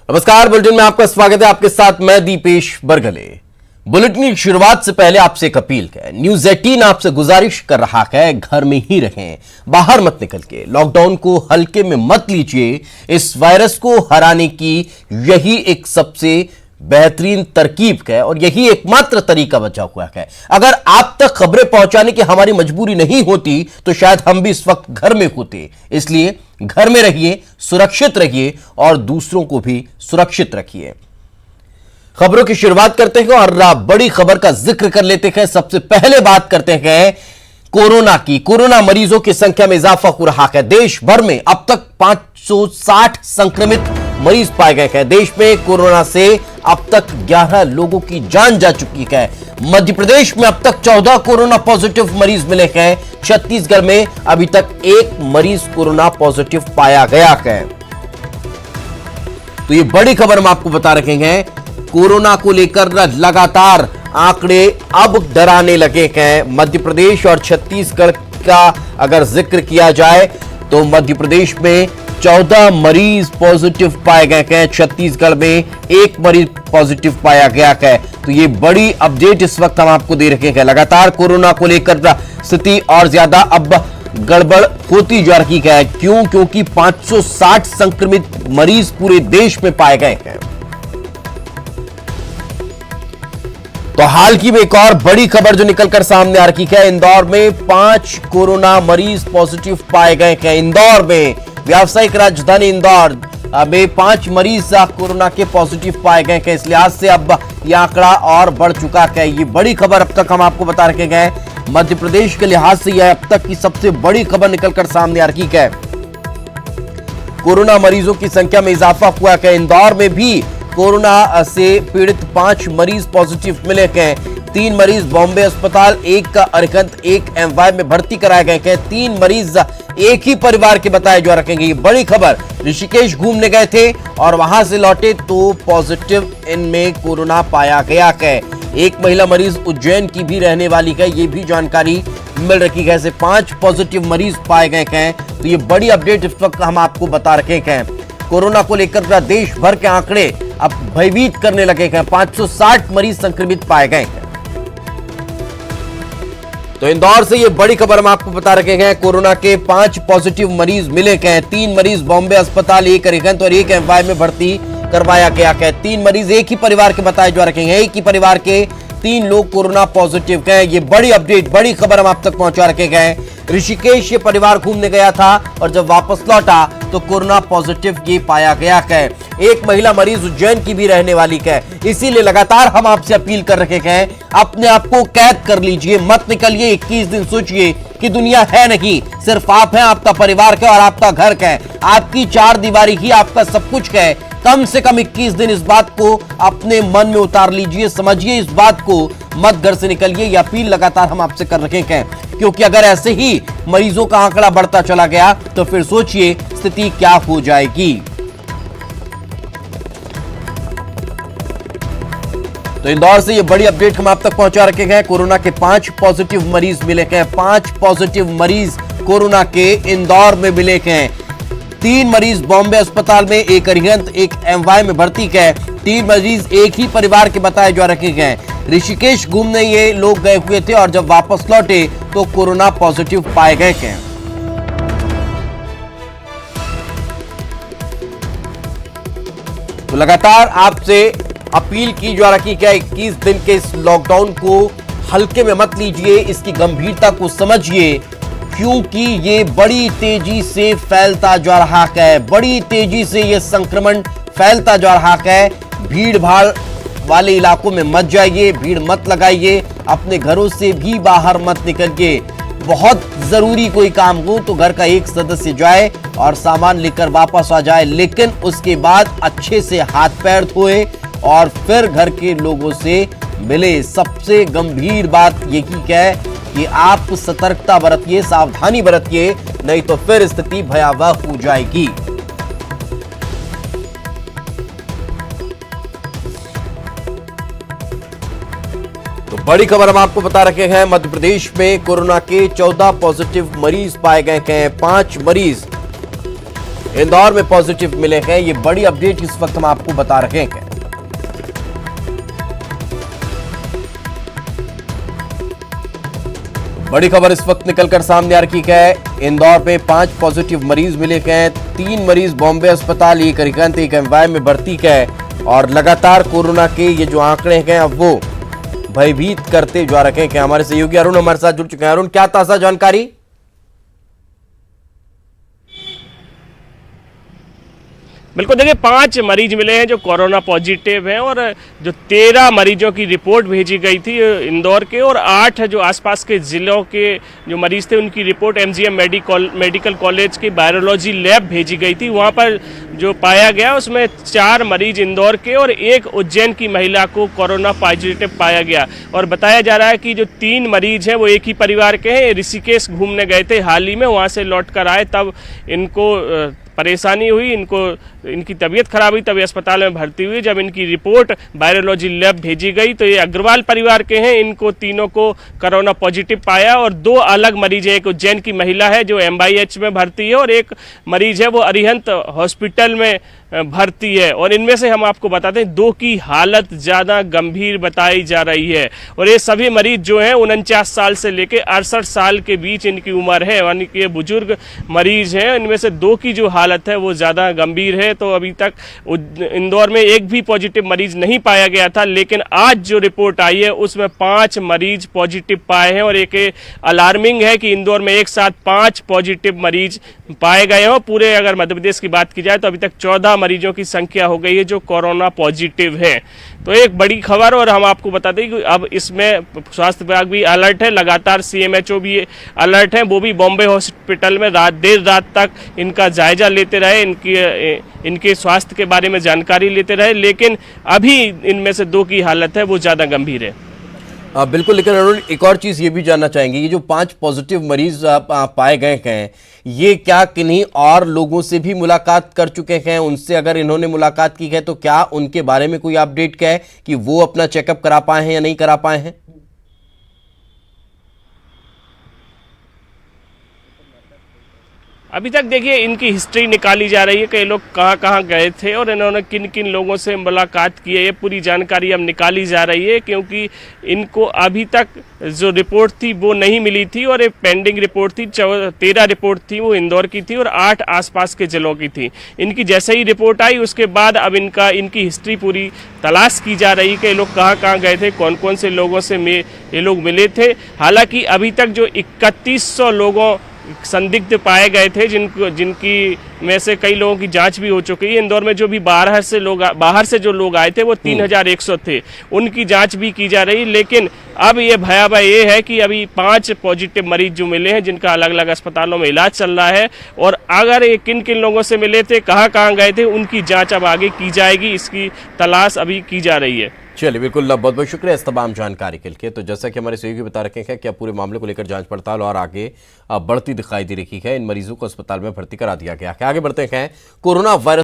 नमस्कार, बुलेटिन में आपका स्वागत है। आपके साथ मैं दीपेश बरगले। बुलेटिन की शुरुआत से पहले आपसे एक अपील है। न्यूज 18 आपसे गुजारिश कर रहा है, घर में ही रहें, बाहर मत निकल के। लॉकडाउन को हल्के में मत लीजिए। इस वायरस को हराने की यही एक सबसे बेहतरीन तरकीब है और यही एकमात्र तरीका बचा हुआ है। अगर आप तक खबरें पहुंचाने की हमारी मजबूरी नहीं होती तो शायद हम भी इस वक्त घर में होते। इसलिए घर में रहिए, सुरक्षित रहिए और दूसरों को भी सुरक्षित रखिए। खबरों की शुरुआत करते हैं और बड़ी खबर का जिक्र कर लेते हैं। सबसे पहले बात करते हैं कोरोना की। कोरोना मरीजों की संख्या में इजाफा हो रहा है। देश भर में अब तक 560 संक्रमित मरीज पाए गए हैं। देश में कोरोना से अब तक 11 लोगों की जान जा चुकी है। मध्य प्रदेश में अब तक 14 कोरोना पॉजिटिव मरीज मिले हैं। छत्तीसगढ़ में अभी तक 1 मरीज कोरोना पॉजिटिव पाया गया है। तो ये बड़ी खबर हम आपको बता रहे हैं। कोरोना को लेकर लगातार आंकड़े अब डराने लगे हैं। मध्य प्रदेश और छत्तीसगढ़ का अगर जिक्र किया जाए तो मध्य प्रदेश में 14 मरीज पॉजिटिव पाए गए हैं। छत्तीसगढ़ में 1 मरीज पॉजिटिव पाया गया है। तो ये बड़ी अपडेट इस वक्त हम आपको दे रहे हैं। लगातार कोरोना को लेकर स्थिति और ज्यादा अब गड़बड़ होती जा रही है। क्यों? क्योंकि 560 संक्रमित मरीज पूरे देश में पाए गए हैं। तो हाल की में एक और बड़ी खबर जो निकलकर सामने आ रही है। इंदौर में 5 कोरोना मरीज पॉजिटिव पाए गए हैं। इंदौर में, व्यावसायिक राजधानी इंदौर में 5 मरीज कोरोना के पॉजिटिव पाए गए हैं। इस लिहाज से अब यह आंकड़ा और बढ़ चुका है। ये बड़ी खबर अब तक हम आपको बता रखे गए। मध्य प्रदेश के लिहाज से यह अब तक की सबसे बड़ी खबर निकलकर सामने आ रही है। कोरोना मरीजों की संख्या में इजाफा हुआ है। इंदौर में भी कोरोना से पीड़ित 5 मरीज पॉजिटिव मिले हैं। 3 मरीज बॉम्बे अस्पताल, 1 का अरिहंत, 1 एमवाई में भर्ती कराए गए हैं। 3 मरीज एक ही परिवार के बताए जा रहे हैं। ये बड़ी खबर। ऋषिकेश घूमने गए थे और वहां से लौटे तो पॉजिटिव इनमें कोरोना पाया गया है। 1 महिला मरीज उज्जैन की भी रहने वाली है। ये भी जानकारी मिल रही है। ऐसे 5 पॉजिटिव मरीज पाए गए हैं। तो ये बड़ी अपडेट इस वक्त हम आपको बता रहे हैं। कोरोना को लेकर देश भर के आंकड़े अब भयभीत करने लगे हैं। 560 मरीज संक्रमित पाए गए हैं। तो इंदौर से ये बड़ी खबर हम आपको बता रहे हैं। कोरोना के 5 पॉजिटिव मरीज मिले हैं। 3 मरीज बॉम्बे अस्पताल, 1 अरिहंत और 1 एमवाई में भर्ती करवाया गया है। 3 मरीज एक ही परिवार के बताए जा रहे हैं। एक ही परिवार के 3 लोग कोरोना पॉजिटिव हैं। ये बड़ी अपडेट, बड़ी खबर हम आप तक पहुंचा रखे गए। ऋषिकेश ये परिवार घूमने गया था और जब वापस लौटा तो कोरोना पॉजिटिव ये पाया गया है। 1 महिला मरीज उज्जैन की भी रहने वाली है। इसीलिए लगातार हम आपसे अपील कर रखे हैं, अपने आप को कैद कर लीजिए, मत निकलिए। 21 दिन सोचिए कि दुनिया है नहीं, सिर्फ आप हैं, आपका परिवार है और आपका घर है। आपकी 4 दीवारी ही आपका सब कुछ है। कम से कम 21 दिन इस बात को अपने मन में उतार लीजिए, समझिए इस बात को, मत घर से निकलिए। यह अपील लगातार हम आपसे कर रहे हैं। क्योंकि अगर ऐसे ही मरीजों का आंकड़ा बढ़ता चला गया तो फिर सोचिए स्थिति क्या हो जाएगी। तो इंदौर से ये बड़ी अपडेट हम आप तक पहुंचा रखे हैं। कोरोना के 5 पॉजिटिव मरीज मिले हैं। 5 पॉजिटिव मरीज कोरोना के इंदौर में मिले हैं। 3 मरीज बॉम्बे अस्पताल में, 1 अरिहंत, 1 एमवाई में भर्ती है। 3 मरीज एक ही परिवार के बताए जा रखे हैं। ऋषिकेश घूमने ये लोग गए हुए थे और जब वापस लौटे तो कोरोना पॉजिटिव पाए गए हैं। तो लगातार आपसे अपील की जा रही है, 21 दिन के इस लॉकडाउन को हल्के में मत लीजिए, इसकी गंभीरता को समझिए। क्योंकि ये बड़ी तेजी से फैलता जा रहा है। बड़ी तेजी से ये संक्रमण फैलता जा रहा है। भीड़ भाड़ वाले इलाकों में मत जाइए, भीड़ मत लगाइए, अपने घरों से भी बाहर मत निकलिए। बहुत जरूरी कोई काम हो तो घर का एक सदस्य जाए और सामान लेकर वापस आ जाए, लेकिन उसके बाद अच्छे से हाथ पैर धोए और फिर घर के लोगों से मिले। सबसे गंभीर बात यही है कि आप सतर्कता बरतिए, सावधानी बरतिए, नहीं तो फिर स्थिति भयावह हो जाएगी। तो बड़ी खबर हम आपको बता रखे हैं। मध्य प्रदेश में कोरोना के 14 पॉजिटिव मरीज पाए गए हैं। 5 मरीज इंदौर में पॉजिटिव मिले हैं। ये बड़ी अपडेट इस वक्त हम आपको बता रहे हैं। बड़ी खबर इस वक्त निकलकर सामने आ रही है। इंदौर में 5 पॉजिटिव मरीज मिले हैं। 3 मरीज बॉम्बे अस्पताल, एक अरिहंत, एक एमवाई में भर्ती है। और लगातार कोरोना के ये जो आंकड़े हैं अब वो भयभीत करते जा रहे हैं। हमारे सहयोगी अरुण हमारे साथ जुड़ चुके हैं। अरुण, क्या ताजा जानकारी? बिल्कुल, देखिए 5 मरीज मिले हैं जो कोरोना पॉजिटिव हैं और जो 13 मरीजों की रिपोर्ट भेजी गई थी इंदौर के, और 8 जो आसपास के ज़िलों के जो मरीज थे उनकी रिपोर्ट एमजीएम मेडिकल कॉलेज की वायरोलॉजी लैब भेजी गई थी। वहाँ पर जो पाया गया उसमें 4 मरीज इंदौर के और 1 उज्जैन की महिला को कोरोना पॉजिटिव पाया गया। और बताया जा रहा है कि जो 3 मरीज हैं वो एक ही परिवार के हैं। ऋषिकेश घूमने गए थे हाल ही में, वहाँ से लौट कर आए, तब इनको परेशानी हुई, इनकी तबीयत खराब हुई, तभी अस्पताल में भर्ती हुई। जब इनकी रिपोर्ट वायरोलॉजी लैब भेजी गई तो ये अग्रवाल परिवार के हैं। इनको तीनों को कोरोना पॉजिटिव पाया और 2 अलग मरीज हैं। एक उज्जैन की महिला है जो एमवाईएच में भर्ती है और एक मरीज है वो अरिहंत हॉस्पिटल में भर्ती है। और इनमें से हम आपको बताते हैं 2 की हालत ज़्यादा गंभीर बताई जा रही है। और ये सभी मरीज जो हैं 49 साल से लेकर 68 साल के बीच इनकी उम्र है, यानी कि ये बुजुर्ग मरीज हैं। इनमें से 2 की जो हालत है वो ज़्यादा गंभीर है। तो अभी तक इंदौर में एक भी पॉजिटिव मरीज नहीं पाया गया था, लेकिन आज जो रिपोर्ट आई है उसमें 5 मरीज पॉजिटिव पाए हैं। और एक अलार्मिंग है कि इंदौर में एक साथ 5 पॉजिटिव मरीज पाए गए हैं। पूरे अगर मध्य प्रदेश की बात की जाए तो अभी तक 14 मरीजों की संख्या हो गई है जो कोरोना पॉजिटिव है। तो एक बड़ी खबर, और हम आपको बता दें कि अब इसमें स्वास्थ्य विभाग भी अलर्ट है, लगातार सीएमएचओ भी अलर्ट है। वो भी बॉम्बे हॉस्पिटल में देर रात तक इनका जायजा लेते रहे, इनके स्वास्थ्य के बारे में जानकारी लेते रहे, लेकिन अभी इनमें से 2 की हालत है वो ज़्यादा गंभीर है। बिल्कुल, लेकिन अरुण एक और चीज ये भी जानना चाहेंगे, ये जो 5 पॉजिटिव मरीज पाए गए हैं, ये क्या किन्हीं और लोगों से भी मुलाकात कर चुके हैं? उनसे अगर इन्होंने मुलाकात की है तो क्या उनके बारे में कोई अपडेट क्या है कि वो अपना चेकअप करा पाए हैं या नहीं करा पाए हैं? अभी तक देखिए इनकी हिस्ट्री निकाली जा रही है कि ये लोग कहाँ कहाँ गए थे और इन्होंने किन किन लोगों से मुलाकात की है। ये पूरी जानकारी अब निकाली जा रही है, क्योंकि इनको अभी तक जो रिपोर्ट थी वो नहीं मिली थी और एक पेंडिंग रिपोर्ट थी। 13 रिपोर्ट थी वो इंदौर की थी और 8 आसपास के जिलों की थी। इनकी जैसे ही रिपोर्ट आई उसके बाद अब इनकी हिस्ट्री पूरी तलाश की जा रही है कि ये लोग कहाँ कहाँ गए थे, कौन कौन से लोगों से ये लोग मिले थे। हालांकि अभी तक जो 3100 लोगों संदिग्ध पाए गए थे, जिनकी में से कई लोगों की जांच भी हो चुकी है। इंदौर में जो भी बाहर से जो लोग आए थे वो 3100 थे, उनकी जांच भी की जा रही। लेकिन अब ये भयावह ये है कि अभी 5 पॉजिटिव मरीज जो मिले हैं जिनका अलग अलग अस्पतालों में इलाज चल रहा है, और अगर ये किन किन लोगों से मिले थे, कहाँ कहाँ गए थे, उनकी जाँच अब आगे की जाएगी। इसकी तलाश अभी की जा रही है। चलिए, बिल्कुल, बहुत बहुत शुक्रिया इस तमाम जानकारी के लिए। तो जैसा कि हमारे सहयोगी बता रखे हैं कि अब पूरे मामले को लेकर जांच पड़ताल और आगे बढ़ती दिखाई दे रही है। इन मरीजों को अस्पताल में भर्ती करा दिया गया है। आगे बढ़ते हैं। Corona virus